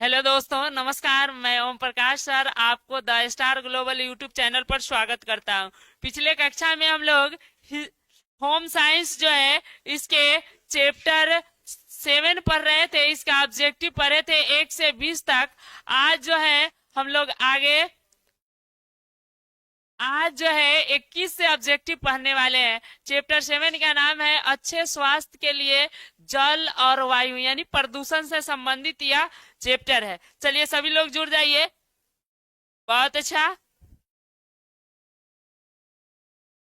Hello दोस्तों, नमस्कार। मैं ओम प्रकाश सर आपको the star global YouTube channel पर स्वागत करता हूं। पिछले कक्षा में हम लोग होम साइंस जो है इसके चैप्टर 7 पढ़ रहे थे। इसका ऑब्जेक्टिव पढ़े थे 1 से 20 तक। आज जो है हम लोग आज जो है 21 से ऑब्जेक्टिव पढ़ने वाले हैं। चैप्टर 7 का नाम है अच्छे स्वास्थ्य के लिए जल और वायु, यानी प्रदूषण से संबंधित यह चैप्टर है। चलिए सभी लोग जुड़ जाइए। बहुत अच्छा।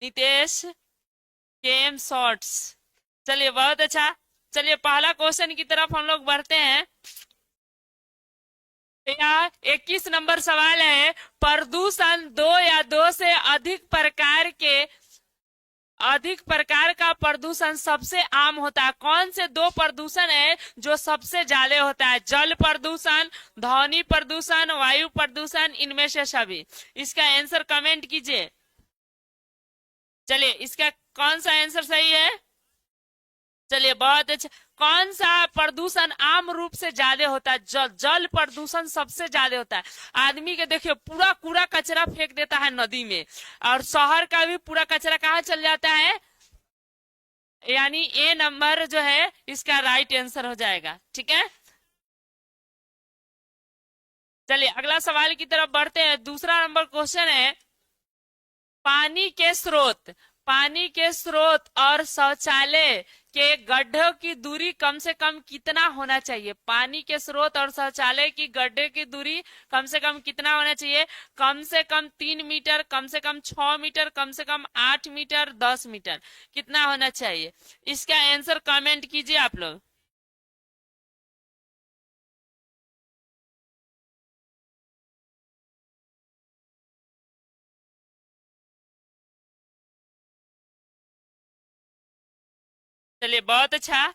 नितेश केम शॉर्ट्स। चलिए बहुत अच्छा। चलिए पहला क्वेश्चन की तरफ हम लोग बढ़ते हैं। यहाँ 21 नंबर सवाल है, प्रदूषण दो या दो से अधिक प्रकार का प्रदूषण सबसे आम होता है। कौन से दो प्रदूषण है जो सबसे ज्यादा होता है? जल प्रदूषण, ध्वनि प्रदूषण, वायु प्रदूषण, इनमें से सभी। इसका आंसर कमेंट कीजिए। चलिए इसका कौन सा आंसर सही है? चलिए बहुत अच्छा। कौन सा प्रदूषण आम रूप से ज्यादा होता है? जल प्रदूषण सबसे ज्यादा होता है। आदमी के देखिए पूरा कूड़ा कचरा फेंक देता है नदी में, और शहर का भी पूरा कचरा कहाँ चल जाता है? यानी ए नंबर जो है इसका राइट आंसर हो जाएगा। ठीक है। चलिए अगला सवाल की तरफ बढ़ते हैं। दूसरा नंबर क्वेश्चन है, पानी के स्रोत पानी के स्रोत और शौचालय के गड्ढों की दूरी कम से कम कितना होना चाहिए? पानी के स्रोत और शौचालय की गड्ढे की दूरी कम से कम कितना होना चाहिए? कम से कम 3 मीटर, कम से कम 6 मीटर, कम से कम 8 मीटर, 10 मीटर, कितना होना चाहिए? इसका आंसर कमेंट कीजिए आप लोग। चलिए बहुत अच्छा।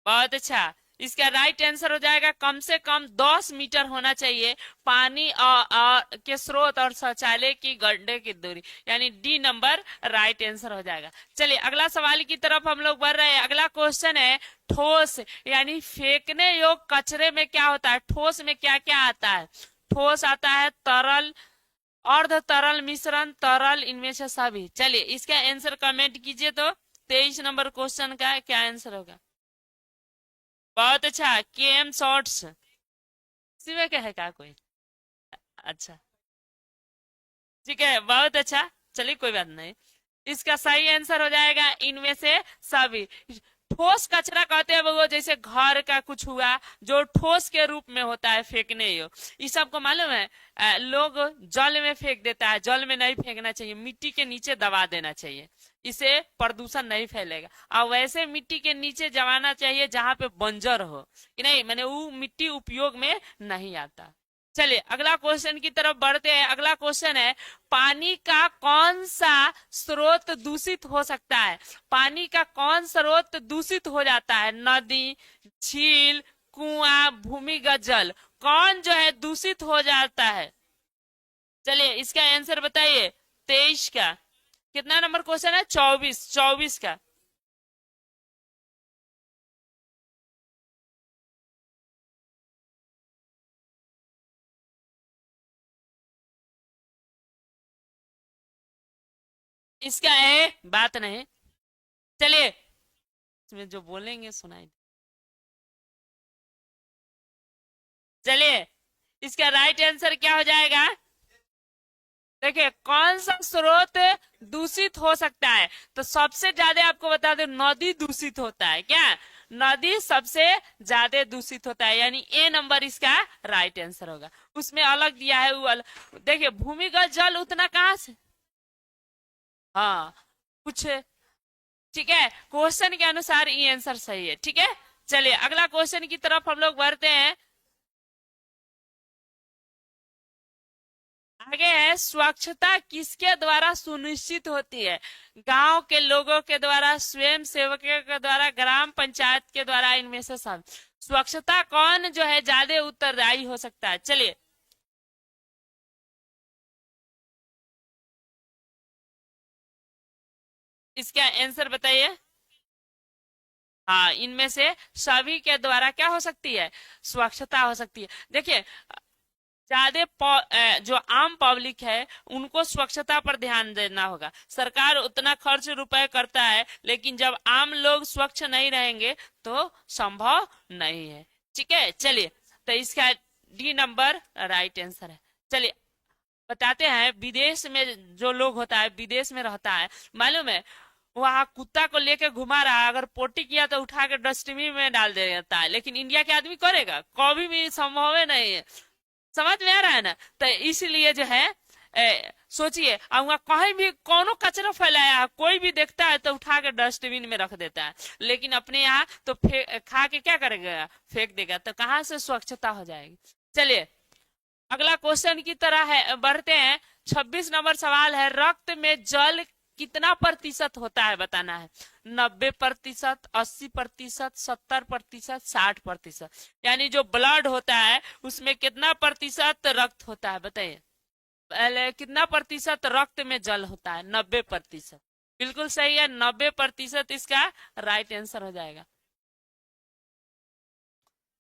बहुत अच्छा। इसका राइट आंसर हो जाएगा कम से कम 10 मीटर होना चाहिए पानी के स्रोत और शौचालय की गड्ढे की दूरी, यानी डी नंबर राइट आंसर हो जाएगा। चलिए अगला सवाल की तरफ हम लोग बढ़ रहे हैं। अगला क्वेश्चन है, ठोस यानी फेंकने योग्य कचरे में क्या होता है? ठोस में क्या क्या आता है? ठोस आता है, तरल, अर्ध तरल, मिश्रण, तरल, इनमें से सभी। चलिए इसका आंसर कमेंट कीजिए। तो 23 नंबर क्वेश्चन का क्या आंसर होगा? बहुत अच्छा। के एम शॉर्ट्स। इसी में क्या है क्या कोई? अच्छा। ठीक है बहुत अच्छा। चलिए कोई बात नहीं। इसका सही आंसर हो जाएगा इनमें से सभी। ठोस कचरा कहते हैं वो, जैसे घर का कुछ हुआ जो ठोस के रूप में होता है फेंकने योग्य। इस सबको मालूम है। लोग जल में फेंक देता है। जल में नहीं फेंकना चाहिए, मिट्टी के नीचे दबा देना चाहिए। इसे प्रदूषण नहीं फैलेगा। और वैसे मिट्टी के नीचे जमाना चाहिए जहां पे बंजर हो, कि नहीं मैंने वो मिट्टी उपयोग में नहीं आता। चलिए अगला क्वेश्चन की तरफ बढ़ते हैं। अगला क्वेश्चन है, पानी का कौन सा स्रोत दूषित हो सकता है? पानी का कौन स्रोत दूषित हो जाता है? नदी, झील, कुआं, भूमिगत जल, कौन जो है दूषित हो जाता है? चलिए इसका आंसर बताइए। 23 का कितना नंबर क्वेश्चन है? 24 का। इसका है बात नहीं। चलिए इसमें जो बोलेंगे सुनाई। चलिए इसका राइट आंसर क्या हो जाएगा? देखिए कौन सा स्रोत दूषित हो सकता है? तो सबसे ज्यादा आपको बता दो, नदी दूषित होता है। क्या? नदी सबसे ज्यादा दूषित होता है, यानी ए नंबर इसका राइट आंसर होगा। उसमें अलग दिया है वो अलग। देखिए भूमिगत जल उतना कहाँ से। हाँ कुछ। ठीक है, क्वेश्चन के अनुसार ये आंसर सही है। ठीक है। चलिए अगला क्वेश्चन की तरफ हम लोग बढ़ते हैं। आगे है, स्वच्छता किसके द्वारा सुनिश्चित होती है? गांव के लोगों के द्वारा, स्वयं सेवकों के द्वारा, ग्राम पंचायत के द्वारा, इनमें से सब। स्वच्छता कौन जो है ज्यादा उत्तरदायी हो सकता है? चलिए इसका आंसर बताइए। हाँ, इनमें से सभी के द्वारा क्या हो सकती है, स्वच्छता हो सकती है। देखिए, ज्यादा जो आम पब्लिक है उनको स्वच्छता पर ध्यान देना होगा। सरकार उतना खर्च रुपए करता है, लेकिन जब आम लोग स्वच्छ नहीं रहेंगे तो संभव नहीं है। ठीक है, चलिए, तो इसका डी नंबर राइट आंसर है। चलिए, बताते हैं, विदेश में जो लोग होता है, विदेश में रहता है, मालूम है, वहां कुत्ता को लेके घुमा रहा है, अगर पोटी किया तो उठा के डस्टबिन में डाल देता है, लेकिन इंडिया के आदमी करेगा, कभी भी संभव है नहीं है। समझ में आ रहा है ना? तो इसलिए जो है, सोचिए, अब वहाँ कहीं भी कोनो कचरा फैलाया है, कोई भी देखता है तो उठा के डस्टबिन में रख देता है, लेकिन अपने यहाँ तो खा के क्या करेगा, फेंक देगा, तो कहाँ से स्वच्छता हो जाएगी। चलिए, अगला क्वेश्चन की तरह है, बढ़ते हैं। 26 नंबर सवाल है, रक्त में जल कितना प्रतिशत होता है, बताना है। 90%, 80%, 70%, 60%, यानी जो ब्लड होता है उसमें कितना प्रतिशत रक्त होता है, बताइए। पहले कितना प्रतिशत रक्त में जल होता है? 90%। बिल्कुल सही है, 90% इसका राइट आंसर हो जाएगा।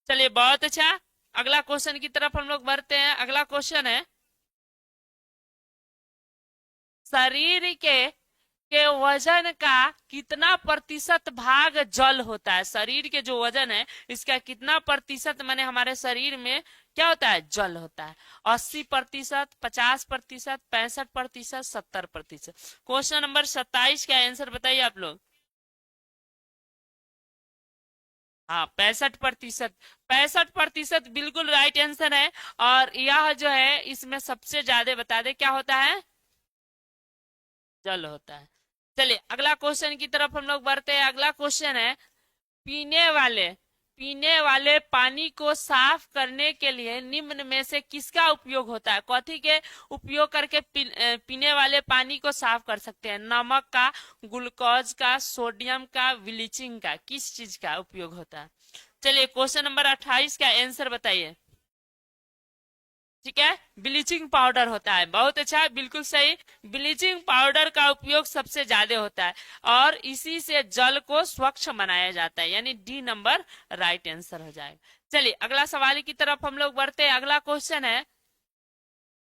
चलिए, बहुत अच्छा। अगला क्वेश्चन की तरफ हम लोग बढ़ते हैं। अगला क्वेश्चन है, शरीर के वजन का कितना प्रतिशत भाग जल होता है? शरीर के जो वजन है इसका कितना प्रतिशत, माने हमारे शरीर में क्या होता है, जल होता है? 80%, 50%, 65%, 70%। क्वेश्चन नंबर 27 का आंसर बताइए आप लोग। हाँ, 65%। 65% बिल्कुल राइट आंसर है। और यह जो है, इसमें सबसे ज्यादा बता दे क्या होता है, जल होता है। चलिए, अगला क्वेश्चन की तरफ हम लोग बढ़ते हैं। अगला क्वेश्चन है, पीने वाले पीने वाले पानी को साफ करने के लिए निम्न में से किसका उपयोग होता है? कथी के उपयोग करके पीने वाले पानी को साफ कर सकते हैं? नमक का, ग्लूकोज का, सोडियम का, ब्लीचिंग का, किस चीज का उपयोग होता है? चलिए, क्वेश्चन नंबर 28 का आंसर बताइए। ठीक है, ब्लीचिंग पाउडर होता है। बहुत अच्छा, बिल्कुल सही। ब्लीचिंग पाउडर का उपयोग सबसे ज्यादा होता है और इसी से जल को स्वच्छ बनाया जाता है, यानी डी नंबर राइट आंसर हो जाएगा। चलिए, अगला सवाल की तरफ हम लोग बढ़ते हैं। अगला क्वेश्चन है,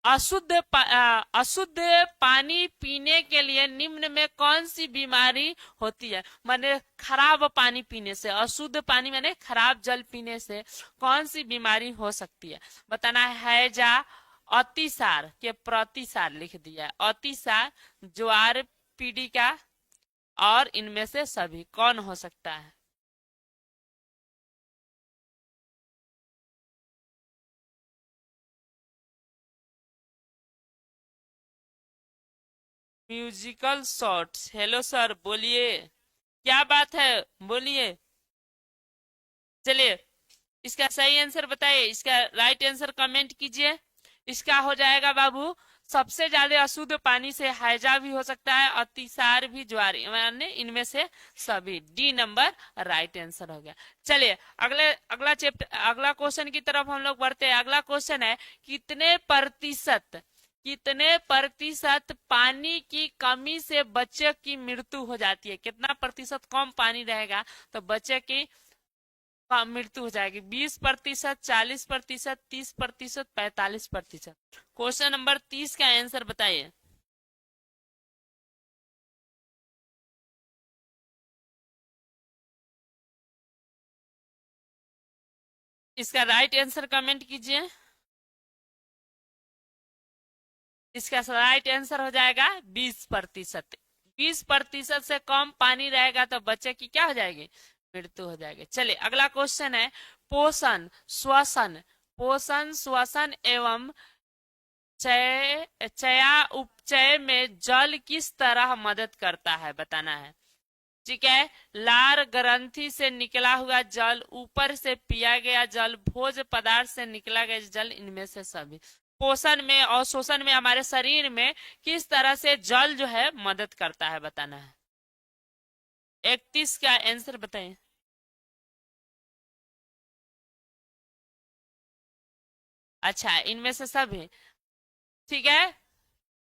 अशुद्ध पानी पीने के लिए निम्न में कौन सी बीमारी होती है? माने खराब पानी पीने से, अशुद्ध पानी माने खराब जल पीने से कौन सी बीमारी हो सकती है? बताना है। हैजा, अतिसार के प्रतिसार लिख दिया है, अतिसार, ज्वार पीड़िका, और इनमें से सभी कौन हो सकता है? म्यूजिकल शॉर्ट्स, हेलो सर, बोलिए, क्या बात है, बोलिए। चलिए, इसका सही आंसर बताइए, इसका राइट आंसर कमेंट कीजिए। इसका हो जाएगा बाबू, सबसे ज्यादा अशुद्ध पानी से हैजा भी हो सकता है, अतिसार भी, ज्वारी, माने इनमें से सभी। डी नंबर राइट आंसर हो गया। चलिए, अगला चैप्टर, अगला क्वेश्चन की तरफ हम लोग बढ़ते हैं। अगला क्वेश्चन है, कितने प्रतिशत पानी की कमी से बच्चे की मृत्यु हो जाती है? कितना प्रतिशत कम पानी रहेगा तो बच्चे की मृत्यु हो जाएगी? 20%, 40%, 30%, 45%। क्वेश्चन नंबर 30 का आंसर बताइए। इसका राइट आंसर कमेंट कीजिए। इसका राइट आंसर हो जाएगा 20%। 20% से कम पानी रहेगा तो बच्चे की क्या हो जाएगी, मृत्यु हो जाएगी। चलिए, अगला क्वेश्चन है, पोषण श्वसन पोषण श्वसन एवं चया उपचय में जल किस तरह मदद करता है, बताना है। ठीक है, लार ग्रंथि से निकला हुआ जल, ऊपर से पिया गया जल, भोज पदार्थ से निकला गया जल, इनमें से सभी पोषण में और शोषण में हमारे शरीर में किस तरह से जल जो है मदद करता है, बताना है। 31 का आंसर बताइए। अच्छा, इनमें से सभी, ठीक है।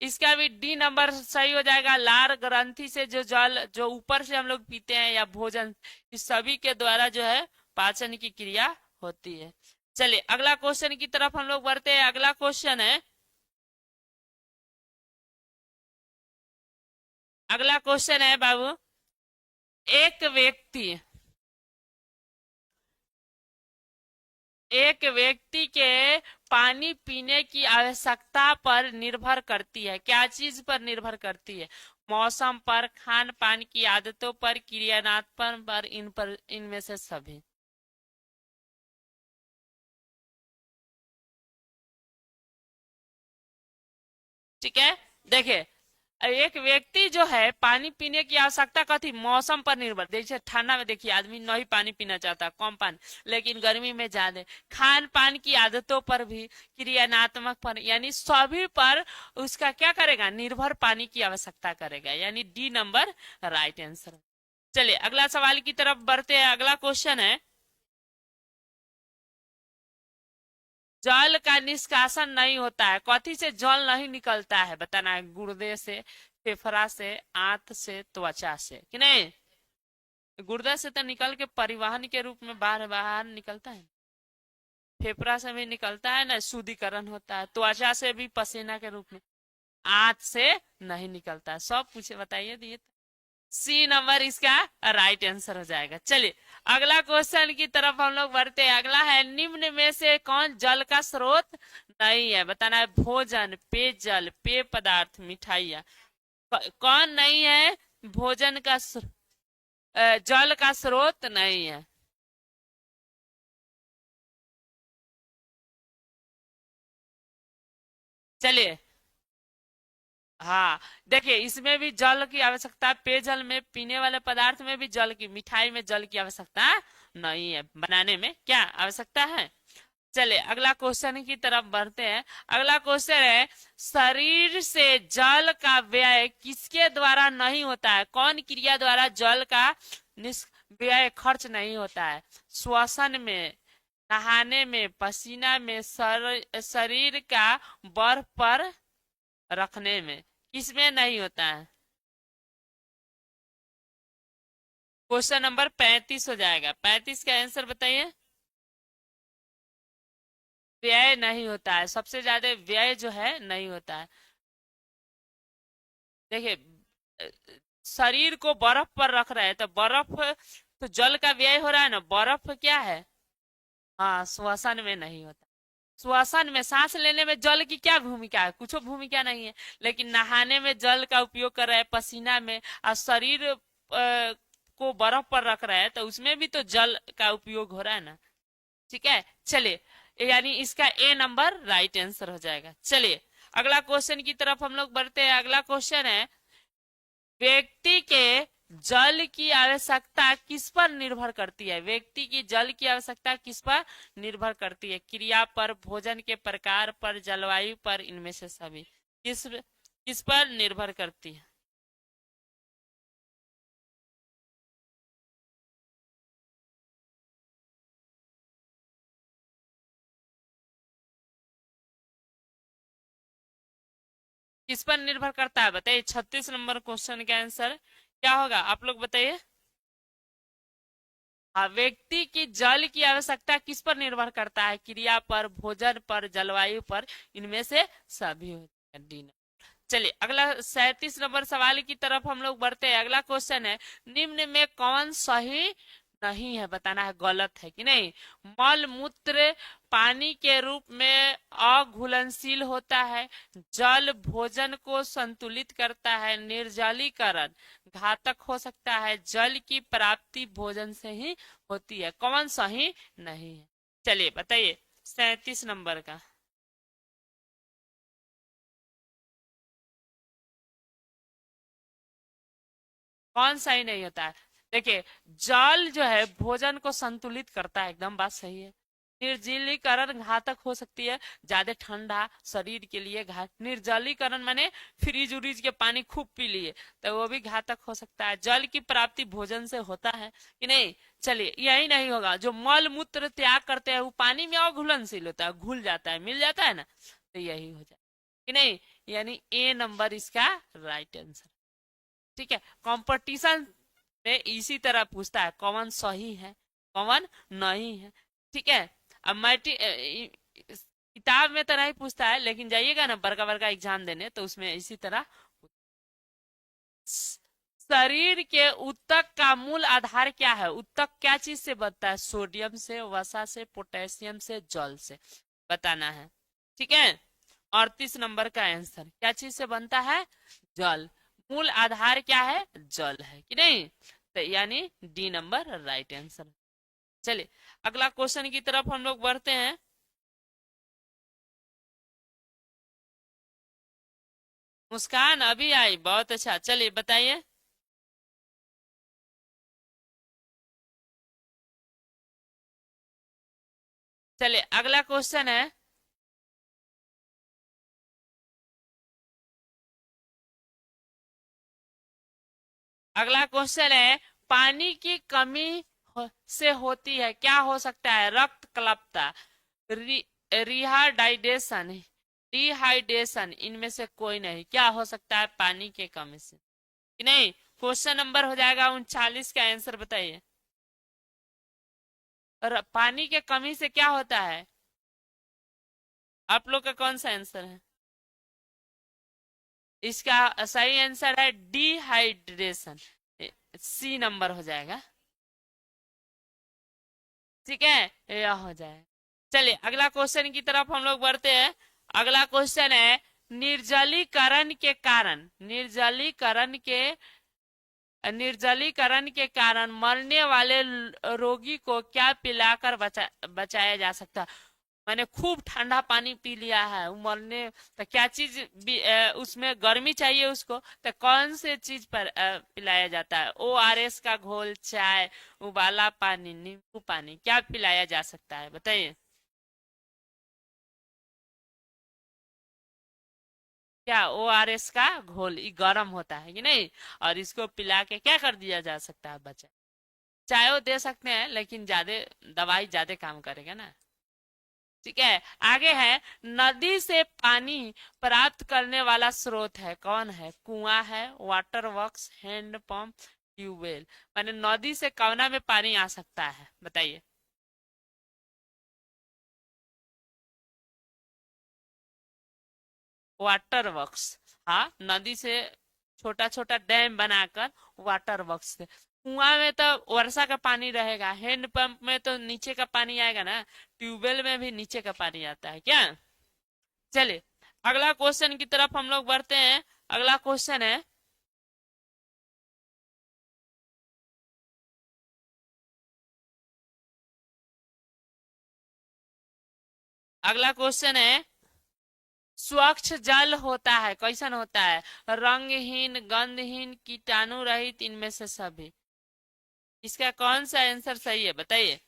इसका भी डी नंबर सही हो जाएगा। लार ग्रंथि से जो जल जो ऊपर से हम लोग पीते हैं या भोजन, इस सभी के द्वारा जो है पाचन की क्रिया होती है। चलिए अगला क्वेश्चन की तरफ हम लोग बढ़ते हैं। अगला क्वेश्चन है, अगला क्वेश्चन है बाबू, एक व्यक्ति एक व्यक्ति के पानी पीने की आवश्यकता पर निर्भर करती है। क्या चीज पर निर्भर करती है? मौसम पर, खान पान की आदतों पर, क्रियानात्मक पर, इनमें से सभी। ठीक है, देखिए एक व्यक्ति जो है पानी पीने की आवश्यकता कथी मौसम पर निर्भर। जैसे ठंडा में देखिए आदमी नहीं पानी पीना चाहता, कम पानी, लेकिन गर्मी में ज्यादा। खान पान की आदतों पर भी, क्रियानात्मक पर, यानी सभी पर उसका क्या करेगा, निर्भर पानी की आवश्यकता करेगा। यानी डी नंबर राइट आंसर। चलिए अगला सवाल की तरफ बढ़ते हैं। अगला क्वेश्चन है, जल का निष्कासन नहीं होता है। कथी से जल नहीं निकलता है बताना है? गुर्दे से, फेफड़ा से, आंत से, त्वचा से, कि नहीं? गुर्दे से तो निकल के परिवहन के रूप में बाहर बाहर निकलता है। फेफड़ा से भी निकलता है ना, शुद्धिकरण होता है। त्वचा से भी पसीना के रूप में। आंत से नहीं निकलता है। सब पूछे बताइए दिए। सी नंबर इसका राइट आंसर हो जाएगा। चलिए अगला क्वेश्चन की तरफ हम लोग बढ़ते हैं। अगला है, निम्न में से कौन जल का स्रोत नहीं है? बताना है। भोजन, पेयजल, पेय पदार्थ, मिठाइयाँ। कौन नहीं है भोजन का जल का स्रोत नहीं है? चलिए, हाँ देखिए इसमें भी जल की आवश्यकता है। पेयजल में, पीने वाले पदार्थ में भी जल की, मिठाई में जल की आवश्यकता नहीं है। बनाने में क्या आवश्यकता है? चले अगला क्वेश्चन की तरफ बढ़ते हैं। अगला क्वेश्चन है, शरीर से जल का व्यय किसके द्वारा नहीं होता है? कौन क्रिया द्वारा जल का व्यय खर्च नहीं होता है? श्वसन में, नहाने में, पसीना में, शरीर का बर्फ पर रखने में, किसमें नहीं होता है? क्वेश्चन नंबर 35 हो जाएगा। 35 का आंसर बताइए। व्यय नहीं होता है, सबसे ज्यादा व्यय जो है नहीं होता है। देखिए शरीर को बर्फ पर रख रहे हैं तो बर्फ, तो जल का व्यय हो रहा है ना। बर्फ क्या है? हाँ, श्वसन में नहीं होता। श्वसन में, सांस लेने में जल की क्या भूमिका है? कुछ भूमिका नहीं है। लेकिन नहाने में जल का उपयोग कर रहे हैं, पसीना में, और शरीर को बर्फ पर रख रहा है तो उसमें भी तो जल का उपयोग हो रहा है ना। ठीक है, चलिए यानी इसका ए नंबर राइट आंसर हो जाएगा। चलिए अगला क्वेश्चन की तरफ हम लोग बढ़ते हैं। अगला क्वेश्चन है, व्यक्ति के जल की आवश्यकता किस पर निर्भर करती है? व्यक्ति की जल की आवश्यकता किस पर निर्भर करती है? क्रिया पर, भोजन के प्रकार पर, जलवायु पर, इनमें से सभी। किस किस पर निर्भर करती है? किस पर निर्भर करता है बताइए। 36 नंबर क्वेश्चन का आंसर क्या होगा आप लोग बताइए। हाँ, व्यक्ति की जल की आवश्यकता किस पर निर्भर करता है? क्रिया पर, भोजन पर, जलवायु पर, इनमें से सभी होते हैं। D number. चलिए अगला 37 नंबर सवाल की तरफ हम लोग बढ़ते हैं। अगला क्वेश्चन है, निम्न में कौन सही नहीं है? बताना है गलत है कि नहीं। मल मूत्र पानी के रूप में अघुलनशील होता है। जल भोजन को संतुलित करता है। निर्जलीकरण घातक हो सकता है। जल की प्राप्ति भोजन से ही होती है। कौन सही नहीं है? चलिए बताइए 37 नंबर का। कौन सही नहीं होता है? देखिए जल जो है भोजन को संतुलित करता है, एकदम बात सही है। निर्जलीकरण घातक हो सकती है, ज्यादा ठंडा शरीर के लिए घात। निर्जलीकरण माने फ्रिज उरीज के पानी खूब पी लिए तो वो भी घातक हो सकता है। जल की प्राप्ति भोजन से होता है कि नहीं? चलिए यही नहीं होगा। जो मल मूत्र त्याग करते हैं वो पानी में अघुलनशील होता है, घुल जाता है, मिल जाता है ना, तो यही हो जाए कि नहीं। यानी ए नंबर इसका राइट आंसर। ठीक है, कंपटीशन में इसी तरह पूछता है कौन सही है कौन नहीं है। ठीक है, अब किताब में तो नहीं पूछता है, लेकिन जाइएगा ना बड़का बड़का एग्जाम देने तो उसमें इसी तरह। शरीर के ऊतक का मूल आधार क्या है? ऊतक क्या चीज से बनता है? सोडियम से, वसा से, पोटेशियम से, जल से बताना है। ठीक है, 38 नंबर का आंसर क्या चीज से बनता है? जल। मूल आधार क्या है? जल है कि नहीं? तो यानी डी नंबर राइट आंसर। चलिए अगला क्वेश्चन की तरफ हम लोग बढ़ते हैं। मुस्कान अभी आई, बहुत अच्छा, चलिए बताइए। चलिए अगला क्वेश्चन है। अगला क्वेश्चन है, पानी की कमी से होती है, क्या हो सकता है? रक्त कल्पता, रि, रिहाइड्रेशन, डिहाइड्रेशन, इनमें से कोई नहीं। क्या हो सकता है पानी के कमी से? कि नहीं? क्वेश्चन नंबर हो जाएगा 39 का आंसर बताइए। और पानी के कमी से क्या होता है? आप लोग का कौन सा आंसर है? इसका सही आंसर है डिहाइड्रेशन, सी नंबर हो जाएगा। ठीक है, यह हो जाए। चलिए अगला क्वेश्चन की तरफ हम लोग बढ़ते हैं। अगला क्वेश्चन है, निर्जलीकरण के कारण मरने वाले रोगी को क्या पिलाकर बचाया जा सकता है? मैंने खूब ठंडा पानी पी लिया है, वो मरने, तो क्या चीज उसमें गर्मी चाहिए उसको, तो कौन से चीज पर पिलाया जाता है? ORS का घोल, चाय, उबाला पानी, नींबू पानी, क्या पिलाया जा सकता है बताइए। क्या ORS का घोल, ये गर्म होता है कि नहीं, और इसको पिला के क्या कर दिया जा सकता है बच्चा? चाय वो दे सकते हैं, लेकिन ज्यादा दवाई ज्यादा काम करेगा ना। ठीक है, आगे है, नदी से पानी प्राप्त करने वाला स्रोत है, कौन है? कुआं है, water works, hand pump, tubewell. माने नदी से कवना में पानी आ सकता है बताइए। वाटर वर्क्स, हाँ, नदी से छोटा छोटा डैम बनाकर वाटर वर्क्स से। कुआं में तो वर्षा का पानी रहेगा, हैंड पंप में तो नीचे का पानी आएगा ना, ट्यूबवेल में भी नीचे का पानी आता है क्या? चलिए अगला क्वेश्चन की तरफ हम लोग बढ़ते हैं। अगला क्वेश्चन है, अगला क्वेश्चन है, स्वच्छ जल होता है, कैसन होता है? रंगहीन, गंधहीन, कीटाणु रहित, इनमें से सभी। इसका कौन सा आंसर सही है बताइए?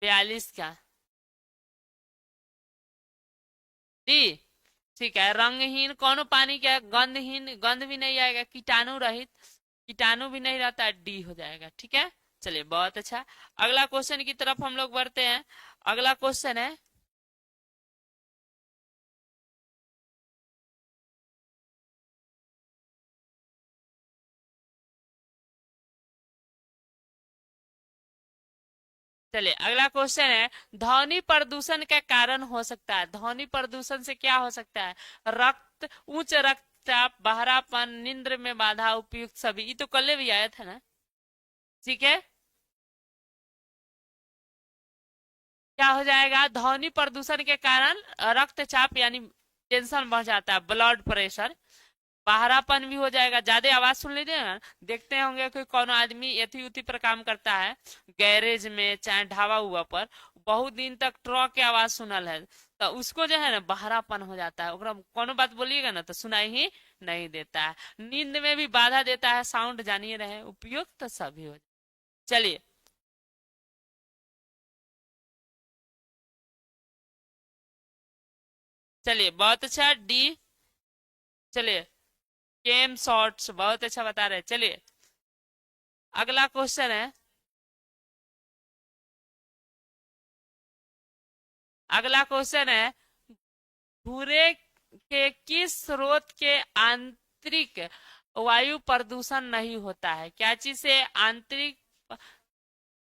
42 का डी। ठीक है, रंगहीन कौन पानी क्या? गंधहीन, गंध भी नहीं आएगा, कीटाणु रहित, कीटाणु भी नहीं रहता, डी हो जाएगा। ठीक है, चलिए बहुत अच्छा। अगला क्वेश्चन की तरफ हम लोग बढ़ते हैं। अगला क्वेश्चन है, चलिए अगला क्वेश्चन है, ध्वनि प्रदूषण का कारण हो सकता है, ध्वनि प्रदूषण से क्या हो सकता है? उच्च रक्तचाप, बहरापन, नींद में बाधा, उपयुक्त सभी, ये तो कल भी आया था ना। ठीक है, क्या हो जाएगा? ध्वनि प्रदूषण के कारण रक्तचाप यानी टेंशन बढ़ जाता है, ब्लड प्रेशर, बहरापन भी हो जाएगा, ज्यादा आवाज सुन लीजिए ना। देखते होंगे कि कौन आदमी एथी उथी पर काम करता है, गैरेज में चाहे ढाबा हुआ पर, बहुत दिन तक ट्रक की आवाज सुनल है, तो उसको जो है ना बहरापन हो जाता है, ओकरा कोनो बात बोलिएगा ना तो सुनाई ही नहीं देता है। नींद में भी बाधा देता है, साउंड जानिए रहे, उपयुक्त तो सभी हो। चलिए, चलिए बहुत अच्छा डी। चलिए, केम शॉर्ट्स बहुत अच्छा बता रहे, चलिए अगला क्वेश्चन है। अगला क्वेश्चन है, भूरे के किस स्रोत के आंतरिक वायु प्रदूषण नहीं होता है? क्या चीज से आंतरिक?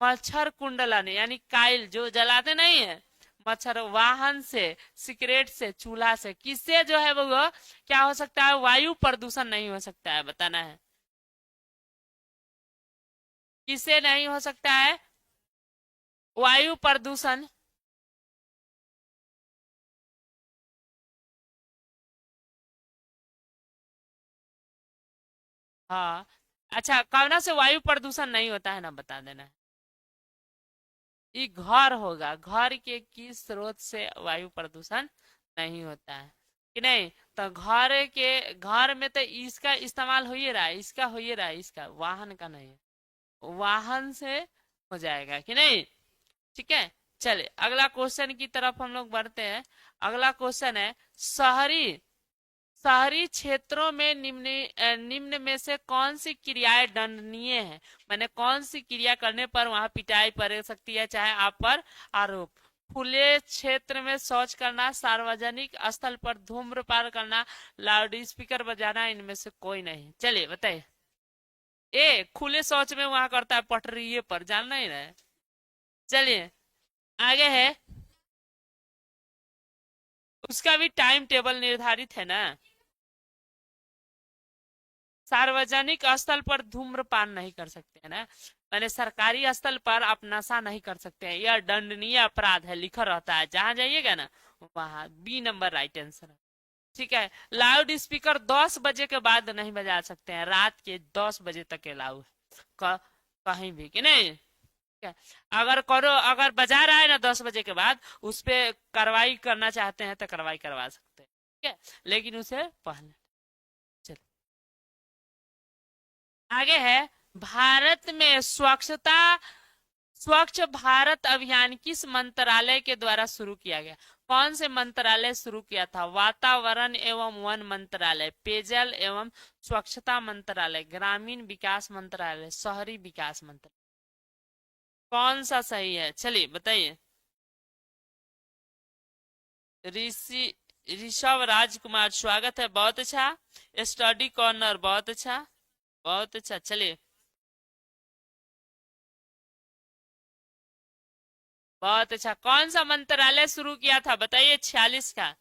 मच्छर कुंडलन यानी काइल जो जलाते नहीं है मच्छर, वाहन से, सिगरेट से, चूल्हा से, किससे जो है वो क्या हो सकता है? वायु प्रदूषण नहीं हो सकता है, बताना है किससे नहीं हो सकता है वायु प्रदूषण? हाँ, अच्छा, कौन से वायु प्रदूषण नहीं होता है ना, बता देना है। ये घर होगा, घर के किस स्रोत से वायु प्रदूषण नहीं होता है कि नहीं? तो घर में तो इसका इस्तेमाल हो ही रहा है, इसका हो ही रहा है, इसका वाहन का नहीं है, वाहन से हो जाएगा कि नहीं? ठीक है, चले अगला क्वेश्चन की तरफ हम लोग बढ़ते हैं। अगला क्वेश्चन है, शहरी शहरी क्षेत्रों में निम्न में से कौन सी क्रियाएं दंडनीय है? मैंने कौन सी क्रिया करने पर वहां पिटाई पड़ सकती है, चाहे आप पर आरोप? खुले क्षेत्र में शौच करना, सार्वजनिक स्थल पर धूम्रपान करना, लाउड स्पीकर बजाना, इनमें से कोई नहीं। चलिए बताइए। ए खुले शौच में वहां करता है पटरी पर, जानना ही ना। चलिए आगे है, उसका भी टाइम टेबल निर्धारित है ना। सार्वजनिक स्थल पर धूम्रपान नहीं कर सकते है ना, मैंने सरकारी स्थल पर आप नशा नहीं कर सकते हैं, यह दंडनीय अपराध है, लिखा रहता है जहां जाइएगा ना वहां। बी नंबर राइट आंसर है। ठीक है, लाउड स्पीकर 10 बजे के बाद नहीं बजा सकते हैं, रात के 10 बजे तक अलाउ है कहीं भी कि नहीं? ठीक है, अगर करो, अगर बजा रहा है ना 10 बजे के बाद, उस पे कार्रवाई करना चाहते हैं तो कार्रवाई करवा सकते हैं, ठीक है, लेकिन उसे पहले। आगे है, भारत में स्वच्छ भारत अभियान किस मंत्रालय के द्वारा शुरू किया गया? कौन से मंत्रालय शुरू किया था? वातावरण एवं वन मंत्रालय, पेयजल एवं स्वच्छता मंत्रालय, ग्रामीण विकास मंत्रालय, शहरी विकास मंत्रालय? कौन सा सही है, चलिए बताइए। ऋषि ऋषभ राजकुमार, स्वागत है, बहुत अच्छा। स्टडी कॉर्नर, बहुत अच्छा, बहुत अच्छा। चलिए, बहुत अच्छा। कौन सा मंत्रालय शुरू किया था बताइए? 46 का,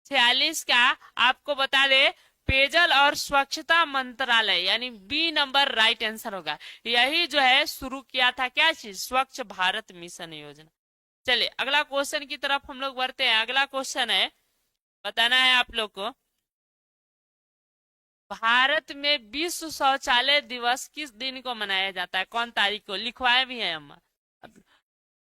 46 का आपको बता दे, पेयजल और स्वच्छता मंत्रालय यानी बी नंबर राइट आंसर होगा। यही जो है शुरू किया था क्या चीज? स्वच्छ भारत मिशन योजना। चलिए अगला क्वेश्चन की तरफ हम लोग बढ़ते हैं। अगला क्वेश्चन है, बताना है आप लोग को, भारत में विश्व शौचालय दिवस किस दिन को मनाया जाता है? कौन तारीख को? लिखवाए भी है हम।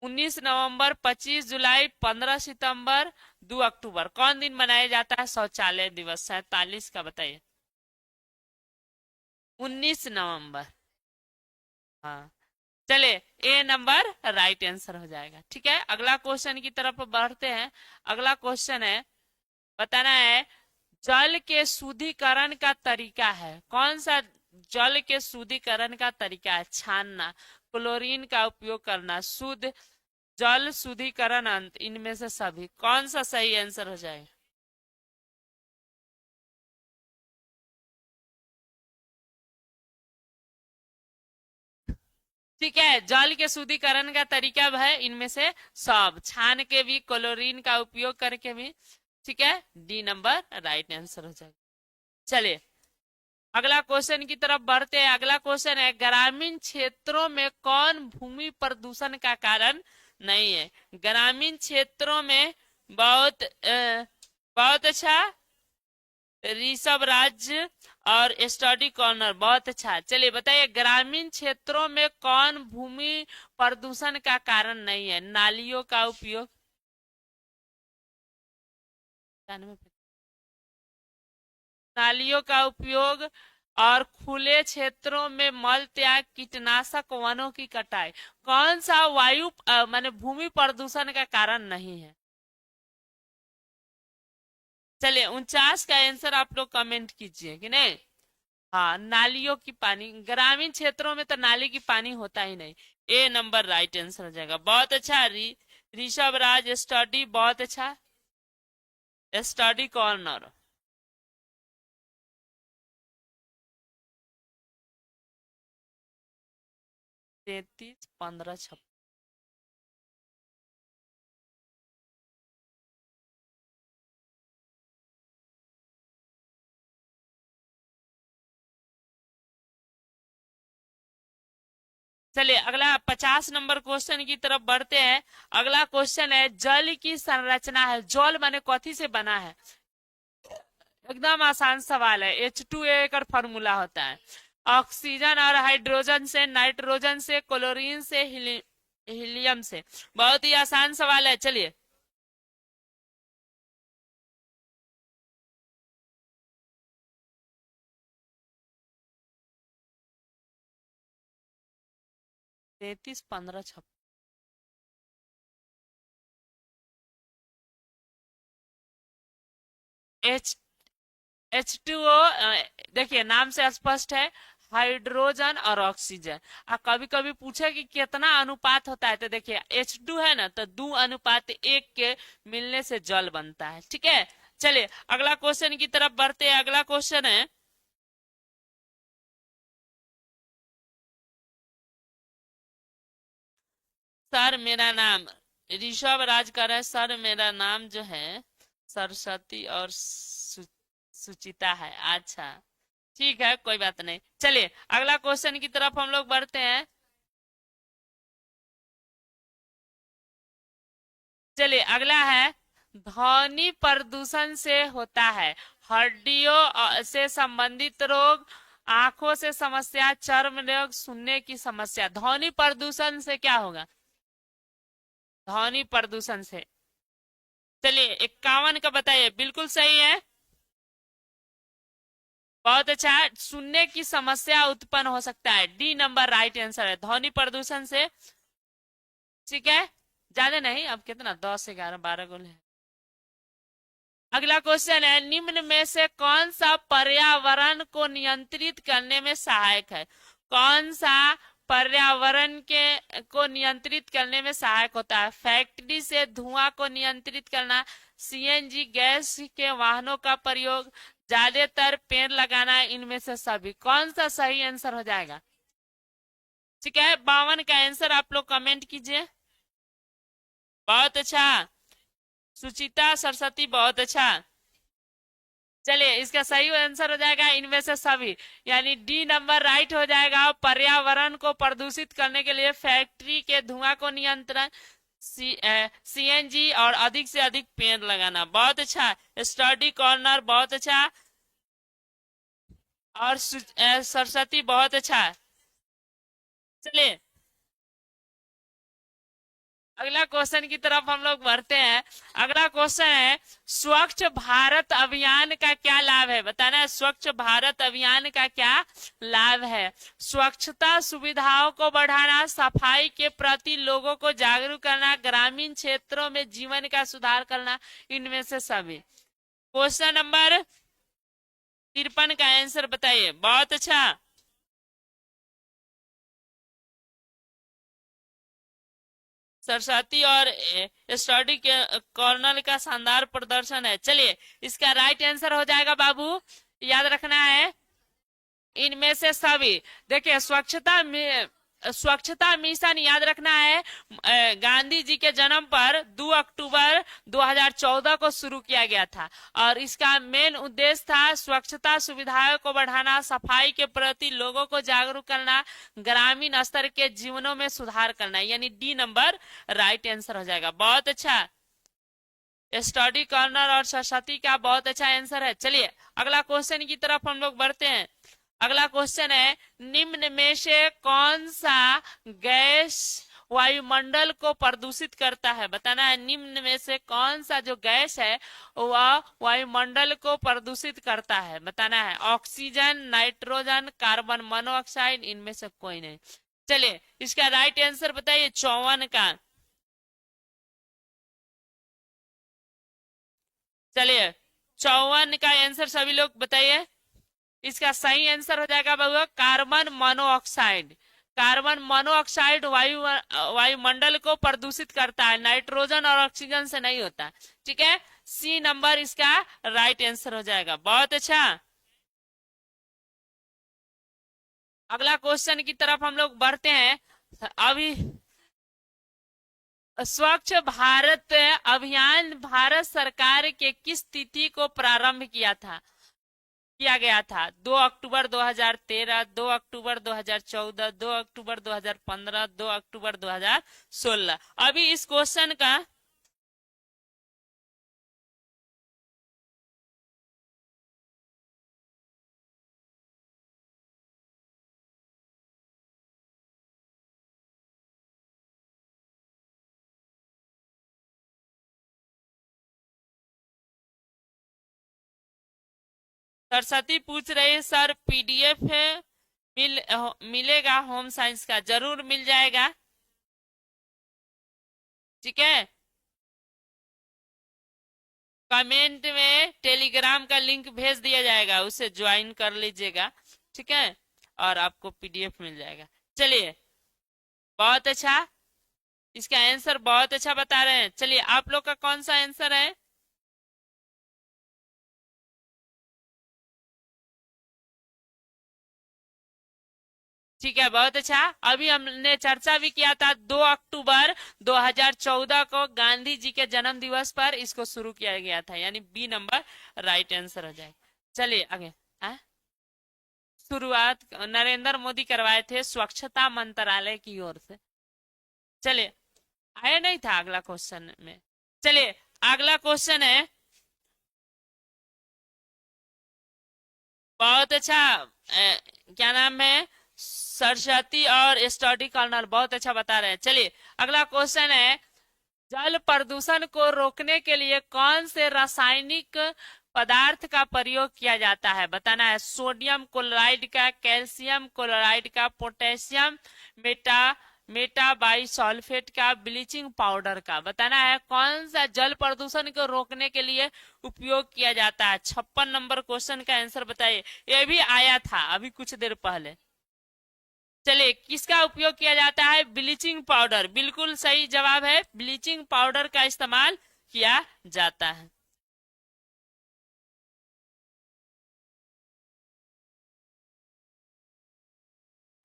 19 नवंबर, 25 जुलाई, 15 सितंबर, 2 अक्टूबर, कौन दिन मनाया जाता है शौचालय दिवस 47 का? बताइए। 19 नवंबर। हाँ, चले, ए नंबर राइट आंसर हो जाएगा। ठीक है, अगला क्वेश्चन की तरफ बढ़ते हैं। अगला क्वेश्चन है, बताना है, जल के शुद्धिकरण का तरीका है कौन सा? जल के शुद्धिकरण का तरीका है छानना, क्लोरीन का उपयोग करना, शुद्ध जल शुद्धिकरण, अंत, इनमें से सभी, कौन सा सही आंसर हो जाएगा? ठीक है, जल के शुद्धिकरण का तरीका है इनमें से सब, छान के भी, क्लोरीन का उपयोग करके भी। ठीक है, डी नंबर राइट आंसर हो जाएगा। चलिए अगला क्वेश्चन की तरफ बढ़ते हैं। अगला क्वेश्चन है, ग्रामीण क्षेत्रों में कौन भूमि प्रदूषण का कारण नहीं है? ग्रामीण क्षेत्रों में बहुत अच्छा, ऋषभ राज्य और स्टडी कॉर्नर, बहुत अच्छा। चलिए बताइए, ग्रामीण क्षेत्रों में कौन भूमि प्रदूषण का कारण नहीं है? नालियों का उपयोग, नालियों का उपयोग और खुले क्षेत्रों में मल त्याग, कीटनाशक, वनों की कटाई, कौन सा वायु माने भूमि प्रदूषण का कारण नहीं है? चलिए 49 का आंसर आप लोग कमेंट कीजिए कि नहीं। हाँ, नालियों की पानी, ग्रामीण क्षेत्रों में तो नाली की पानी होता ही नहीं। ए नंबर राइट आंसर हो जाएगा। बहुत अच्छा ऋषभ राज, स्टडी बहुत अच्छा। Study corner. 33, 15, 56। चलिए अगला 50 नंबर क्वेश्चन की तरफ बढ़ते हैं। अगला क्वेश्चन है जल की संरचना है। जल माने कथी से बना है? एकदम आसान सवाल है। H2A का फॉर्मूला होता है। ऑक्सीजन और हाइड्रोजन से, नाइट्रोजन से, क्लोरीन से, हीलियम से। बहुत ही आसान सवाल है। चलिए 33, 15, 56। एच H2O, देखिए नाम से स्पष्ट है, हाइड्रोजन और ऑक्सीजन। कभी कभी पूछे कि कितना अनुपात होता है, तो देखिए H2 है ना, तो 2:1 के मिलने से जल बनता है। ठीक है, चलिए अगला क्वेश्चन की तरफ बढ़ते हैं। अगला क्वेश्चन है सर मेरा नाम ऋषभ राज कर है। सर मेरा नाम जो है सरस्वती और सुचिता है। अच्छा ठीक है, कोई बात नहीं। चलिए अगला क्वेश्चन की तरफ हम लोग बढ़ते हैं। चलिए अगला है ध्वनि प्रदूषण से होता है हड्डियों से संबंधित रोग, आंखों से समस्या, चर्म रोग, सुनने की समस्या। ध्वनि प्रदूषण से क्या होगा? ध्वनि प्रदूषण से। चलिए 51 का बताइए। बिल्कुल सही है, बहुत अच्छा है। सुनने की समस्या उत्पन्न हो सकता है। डी नंबर राइट आंसर है, ध्वनि प्रदूषण से। ठीक है, ज्यादा नहीं, अब कितना 10, 11, 12 गोल है। अगला क्वेश्चन है निम्न में से कौन सा पर्यावरण को नियंत्रित करने में सहायक है? कौन सा पर्यावरण के को नियंत्रित करने में सहायक होता है? फैक्ट्री से धुआं को नियंत्रित करना, सीएनजी गैस के वाहनों का प्रयोग, ज्यादातर पेड़ लगाना, इनमें से सभी। कौन सा सही आंसर हो जाएगा? ठीक है, 52 का आंसर आप लोग कमेंट कीजिए। बहुत अच्छा सुचिता सरस्वती, बहुत अच्छा। चलिए इसका सही आंसर हो जाएगा इनमें से सभी, यानी डी नंबर राइट हो जाएगा। पर्यावरण को प्रदूषित करने के लिए फैक्ट्री के धुआं को नियंत्रण, सीएनजी और अधिक से अधिक पेड़ लगाना। बहुत अच्छा स्टडी कॉर्नर, बहुत अच्छा। और सरस्वती, बहुत अच्छा। चलिए अगला क्वेश्चन की तरफ हम लोग बढ़ते हैं। अगला क्वेश्चन है स्वच्छ भारत अभियान का क्या लाभ है? बताना है स्वच्छ भारत अभियान का क्या लाभ है? स्वच्छता सुविधाओं को बढ़ाना, सफाई के प्रति लोगों को जागरूक करना, ग्रामीण क्षेत्रों में जीवन का सुधार करना, इनमें से सभी। क्वेश्चन नंबर 53 का आंसर बताइए। बहुत अच्छा सरस्वती और स्टडी के कॉर्नर का शानदार प्रदर्शन है। चलिए इसका राइट आंसर हो जाएगा बाबू, याद रखना है इनमें से सभी। देखिए स्वच्छता मिशन याद रखना है, गांधी जी के जन्म पर 2 अक्टूबर 2014 को शुरू किया गया था और इसका मेन उद्देश्य था स्वच्छता सुविधाओं को बढ़ाना, सफाई के प्रति लोगों को जागरूक करना, ग्रामीण स्तर के जीवनों में सुधार करना, यानी डी नंबर राइट आंसर हो जाएगा। बहुत अच्छा स्टडी कॉर्नर और सरस्वती का बहुत अच्छा आंसर है। चलिए अगला क्वेश्चन की तरफ हम लोग बढ़ते हैं। अगला क्वेश्चन है निम्न में से कौन सा गैस वायुमंडल को प्रदूषित करता है? बताना है निम्न में से कौन सा जो गैस है वह वायुमंडल को प्रदूषित करता है। बताना है ऑक्सीजन, नाइट्रोजन, कार्बन मोनोऑक्साइड, इनमें से कोई नहीं। चलिए इसका राइट आंसर बताइए 54 का। चलिए 54 का आंसर सभी लोग बताइए। इसका सही आंसर हो जाएगा बाबू कार्बन मोनोऑक्साइड। कार्बन मोनोऑक्साइड वायुमंडल को प्रदूषित करता है, नाइट्रोजन और ऑक्सीजन से नहीं होता। ठीक है, सी नंबर इसका राइट आंसर हो जाएगा। बहुत अच्छा। अगला क्वेश्चन की तरफ हम लोग बढ़ते हैं। अभी स्वच्छ भारत अभियान भारत सरकार के किस तिथि को प्रारंभ किया गया था? 2 अक्टूबर 2013, 2 अक्टूबर 2014, 2 अक्टूबर 2015, 2 अक्टूबर 2016। अभी इस क्वेश्चन का सरस्वती पूछ रही है सर, पीडीएफ है मिलेगा होम साइंस का? जरूर मिल जाएगा। ठीक है, कमेंट में टेलीग्राम का लिंक भेज दिया जाएगा, उसे ज्वाइन कर लीजिएगा। ठीक है, और आपको पीडीएफ मिल जाएगा। चलिए, बहुत अच्छा। इसका आंसर बहुत अच्छा बता रहे हैं। चलिए, आप लोग का कौन सा आंसर है? ठीक है, बहुत अच्छा। अभी हमने चर्चा भी किया था, 2 अक्टूबर 2014 को गांधी जी के जन्म दिवस पर इसको शुरू किया गया था, यानी बी नंबर राइट आंसर हो जाएगा। चलिए आगे। आ? शुरुआत नरेंद्र मोदी करवाए थे स्वच्छता मंत्रालय की ओर से। चलिए, आया नहीं था अगला क्वेश्चन में। चलिए, अगला क्वेश्चन है। बहुत अच्छा। क्या नाम है? सरस्वती और स्टडी कॉर्नर बहुत अच्छा बता रहे हैं। चलिए, अगला क्वेश्चन है। जल प्रदूषण को रोकने के लिए कौन से रासायनिक पदार्थ का प्रयोग किया जाता है? बताना है। सोडियम क्लोराइड का, कैल्शियम क्लोराइड का, पोटेशियम मेटा मेटाबाइसल्फेट का, ब्लीचिंग पाउडर का। बताना है कौन सा जल प्रदूषण को रोकने के लिए उपयोग किया जाता है। 56 नंबर क्वेश्चन का आंसर बताइए। ये भी आया था अभी कुछ देर पहले। चलिए, किसका उपयोग किया जाता है? Bleaching powder. बिल्कुल सही जवाब है, ब्लीचिंग पाउडर का इस्तेमाल किया जाता है।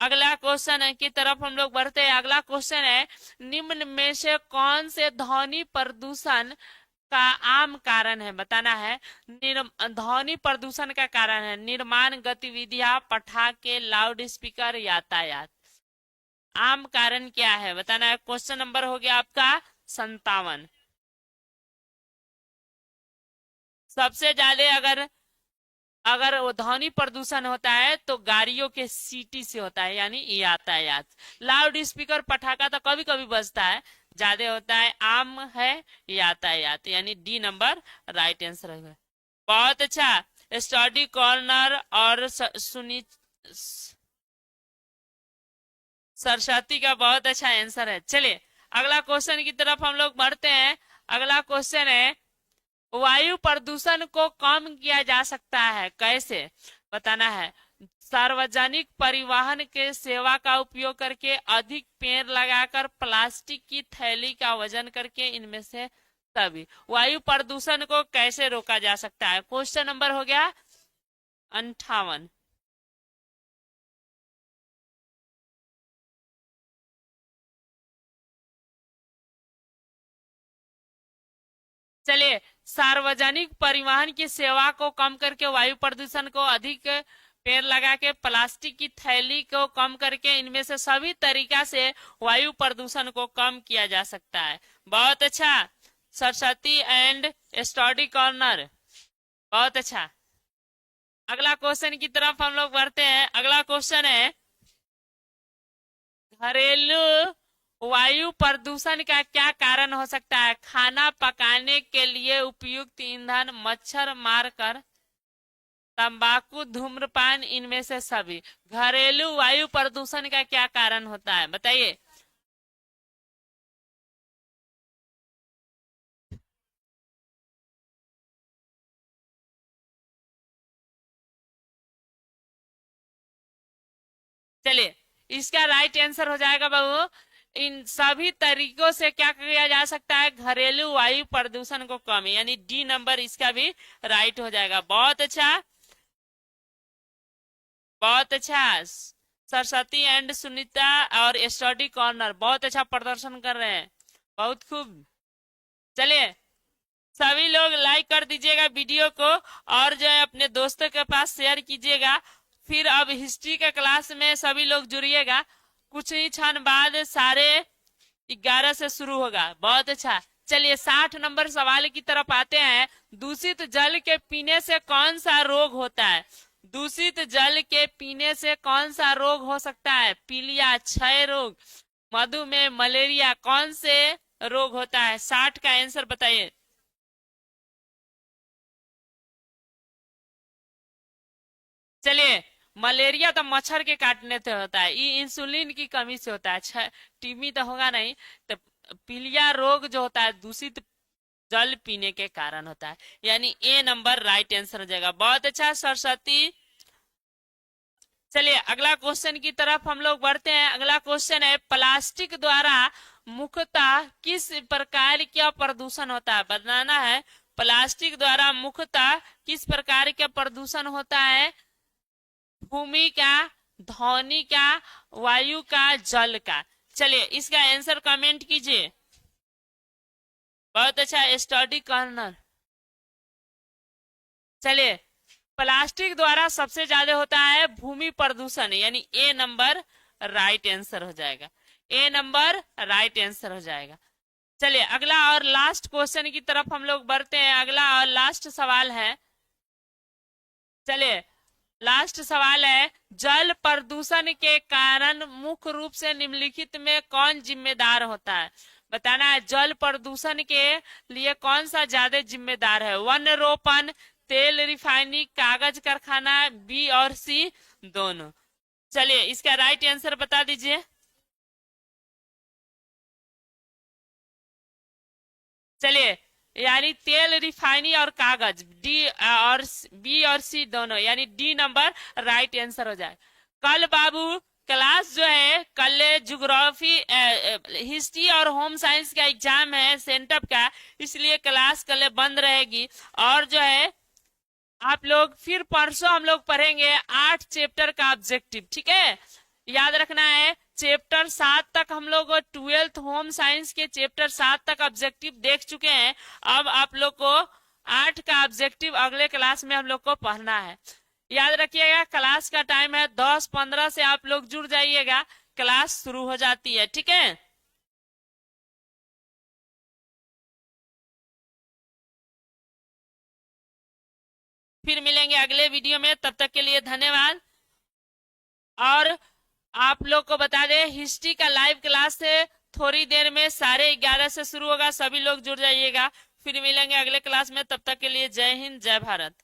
अगला क्वेश्चन है की तरफ हम लोग बढ़ते हैं। अगला क्वेश्चन है, निम्न में से कौन से ध्वनि प्रदूषण का आम कारण है? बताना है। ध्वनि प्रदूषण का कारण है निर्माण गतिविधियां, पटाखे, लाउड स्पीकर, यातायात। आम कारण क्या है? बताना है। क्वेश्चन नंबर हो गया आपका 57। सबसे ज्यादा अगर अगर वो ध्वनि प्रदूषण होता है तो गाड़ियों के सीटी से होता है, यानी यातायात। लाउड स्पीकर पटाखा तो कभी कभी बजता है, ज्यादा होता है आम है यातायात, यानी डी नंबर राइट आंसर है। बहुत अच्छा। स्टडी कॉर्नर और सुनी सरस्वती का बहुत अच्छा आंसर है। चलिए, अगला क्वेश्चन की तरफ हम लोग बढ़ते हैं। अगला क्वेश्चन है, वायु प्रदूषण को कम किया जा सकता है कैसे? बताना है। सार्वजनिक परिवहन के सेवा का उपयोग करके, अधिक पेड़ लगाकर, प्लास्टिक की थैली का वजन करके, इनमें से सभी। वायु प्रदूषण को कैसे रोका जा सकता है? क्वेश्चन नंबर हो गया 58। चलिए, सार्वजनिक परिवहन की सेवा को कम करके, वायु प्रदूषण को, अधिक पेड़ लगा के, प्लास्टिक की थैली को कम करके, इनमें से सभी तरीका से वायु प्रदूषण को कम किया जा सकता है। बहुत अच्छा। सरस्वती एंड स्टडी कॉर्नर, बहुत अच्छा। अगला क्वेश्चन की तरफ हम लोग बढ़ते हैं। अगला क्वेश्चन है, घरेलू वायु प्रदूषण का क्या कारण हो सकता है? खाना पकाने के लिए उपयुक्त ईंधन, मच्छर मारकर, तंबाकू, धूम्रपान, इनमें से सभी। घरेलू वायु प्रदूषण का क्या कारण होता है? बताइए। चलिए, इसका राइट आंसर हो जाएगा बाबू, इन सभी तरीकों से क्या किया जा सकता है, घरेलू वायु प्रदूषण को कम, यानी डी नंबर इसका भी राइट हो जाएगा। बहुत अच्छा, बहुत अच्छा। सरस्वती एंड सुनीता और स्टडी कॉर्नर बहुत अच्छा प्रदर्शन कर रहे हैं, बहुत खूब। चलिए सभी लोग लाइक कर दीजिएगा वीडियो को, और जो है अपने दोस्तों के पास शेयर कीजिएगा। फिर अब हिस्ट्री के क्लास में सभी लोग जुड़िएगा, कुछ ही क्षण बाद 11:30 से शुरू होगा। बहुत अच्छा। चलिए 60 नंबर सवाल की तरफ आते हैं। दूषित जल के पीने से कौन सा रोग होता है? दूषित जल के पीने से कौन सा रोग हो सकता है? पीलिया, क्षय रोग, मधुमेह, मलेरिया, कौन से रोग होता है? 60 का आंसर बताइए। चलिए मलेरिया तो मच्छर के काटने से होता है, ये इंसुलिन की कमी से होता है। टीबी तो होगा नहीं। तो पीलिया रोग जो होता है दूषित जल पीने के कारण होता है, यानी ए नंबर राइट आंसर हो जाएगा। बहुत अच्छा सरस्वती। चलिए अगला क्वेश्चन की तरफ हम लोग बढ़ते हैं। अगला क्वेश्चन है, प्लास्टिक द्वारा मुख्यतः किस प्रकार का प्रदूषण होता है? बताना है। प्लास्टिक द्वारा मुख्यतः किस प्रकार का प्रदूषण होता है? भूमि का, ध्वनि का, वायु का, जल का। चलिए इसका आंसर कमेंट कीजिए। बहुत अच्छा स्टडी कॉर्नर। चलिए प्लास्टिक द्वारा सबसे ज्यादा होता है भूमि प्रदूषण, यानी ए नंबर राइट आंसर हो जाएगा। ए नंबर राइट आंसर हो जाएगा। चलिए अगला और लास्ट क्वेश्चन की तरफ हम लोग बढ़ते हैं। अगला और लास्ट सवाल है। चलिए लास्ट सवाल है, जल प्रदूषण के कारण मुख्य रूप से निम्नलिखित में कौन जिम्मेदार होता है? बताना है जल प्रदूषण के लिए कौन सा ज्यादा जिम्मेदार है? वन रोपण, तेल रिफाइनिंग, कागज कारखाना, बी और सी दोनों। चलिए इसका राइट आंसर बता दीजिए। चलिए यानी तेल, रिफाइनी और कागज, डी और बी और सी दोनों, यानी डी नंबर राइट आंसर हो जाए। कल बाबू क्लास जो है, कल ज्योग्राफी, हिस्ट्री और होम साइंस का एग्जाम है सेंटअप का, इसलिए क्लास कल बंद रहेगी। और जो है आप लोग फिर परसों हम लोग पढ़ेंगे 8 चैप्टर का ऑब्जेक्टिव, ठीक है? याद रखना है चैप्टर 7 तक हम लोग 12th होम साइंस के चैप्टर 7 तक ऑब्जेक्टिव देख चुके हैं। अब आप लोग को 8 का ऑब्जेक्टिव अगले क्लास में हम लोग को पढ़ना है। याद रखिएगा क्लास का टाइम है 10:15 से आप लोग जुड़ जाइएगा, क्लास शुरू हो जाती है, ठीक है? फिर मिलेंगे अगले वीडियो में, तब तक के लिए धन्यवाद। और आप लोग को बता दें हिस्ट्री का लाइव क्लास से थोड़ी देर में 11:30 से शुरू होगा, सभी लोग जुड़ जाइएगा। फिर मिलेंगे अगले क्लास में, तब तक के लिए जय हिंद, जय भारत।